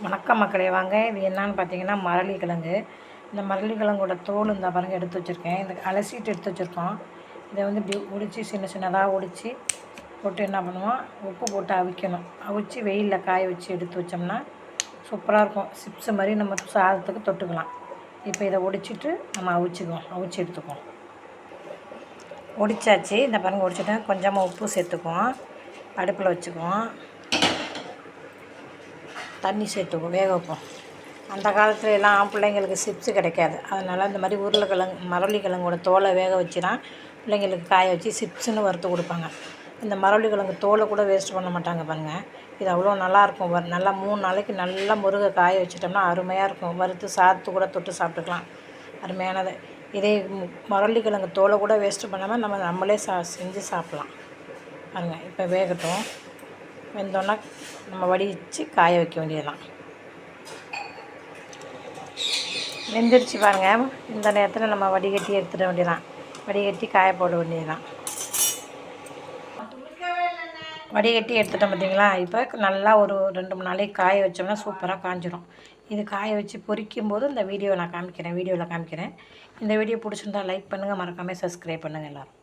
வணக்கம் மக்களே, வாங்க. இது என்னன்னு பார்த்தீங்கன்னா மரளிக்கிழங்கு. இந்த மரளிக்கிழங்கோட தோல் இந்த பாருங்கள் எடுத்து வச்சுருக்கேன். இந்த அலசிட்டு எடுத்து வச்சுருக்கோம். இதை வந்து இப்படி ஒடிச்சு சின்ன சின்னதாக ஒடிச்சு போட்டு என்ன பண்ணுவோம், உப்பு போட்டு அவிக்கணும். அவிச்சு வெயிலில் காய வச்சு எடுத்து வச்சோம்னா சூப்பராக இருக்கும். சிப்ஸ் மாதிரி நம்ம சாதத்துக்கு தொட்டுக்கலாம். இப்போ இதை ஒடிச்சிட்டு நம்ம அவிச்சு எடுத்துக்குவோம். ஒடிச்சாச்சு. இந்த பாருங்கள் ஒடிச்சிட்டேன். கொஞ்சமாக உப்பு சேர்த்துக்குவோம். அடுப்பில் வச்சுக்குவோம். தண்ணி சேர்த்துக்குவோம், வேக வைப்போம். அந்த காலத்துல எல்லாம் பிள்ளைங்களுக்கு சிப்ஸு கிடைக்காது. அதனால் இந்த மாதிரி மரவள்ளிக்கிழங்கோட தோலை வேக வச்சு தான் பிள்ளைங்களுக்கு காய வச்சு சிப்ஸுன்னு வறுத்து கொடுப்பாங்க. இந்த மரவள்ளிக்கிழங்கு தோலை கூட வேஸ்ட் பண்ண மாட்டாங்க பாருங்கள். இது அவ்வளோ நல்லாயிருக்கும். நல்லா 3 நாளைக்கு நல்லா முருகை காய வச்சிட்டோம்னா அருமையாக இருக்கும். வறுத்து சாதத்து கூட தொட்டு சாப்பிட்டுக்கலாம். அருமையானது. இதே மரவள்ளிக்கிழங்கு தோலை கூட வேஸ்ட்டு பண்ணாமல் நம்மளே செஞ்சு சாப்பிட்லாம். பாருங்கள், இப்போ வேகட்டும். வெந்தோன்னா நம்ம வடித்து காய வைக்க வேண்டியதுதான். வெந்துருச்சு பாருங்கள். இந்த நேரத்தில் நம்ம வடிகட்டி எடுத்துட வேண்டியதான். வடிகட்டி காய போட வேண்டியதுதான். வடிகட்டி எடுத்துட்டோம் பார்த்தீங்களா. இப்போ நல்லா ஒரு 2-3 நாளைக்கு காய வச்சோம்னா சூப்பராக காஞ்சிரும். இது காய வச்சு பொரிக்கும்போது இந்த வீடியோவில் காமிக்கிறேன். இந்த வீடியோ பிடிச்சிருந்தா லைக் பண்ணுங்கள், மறக்காமல் சப்ஸ்கிரைப் பண்ணுங்கள் எல்லோரும்.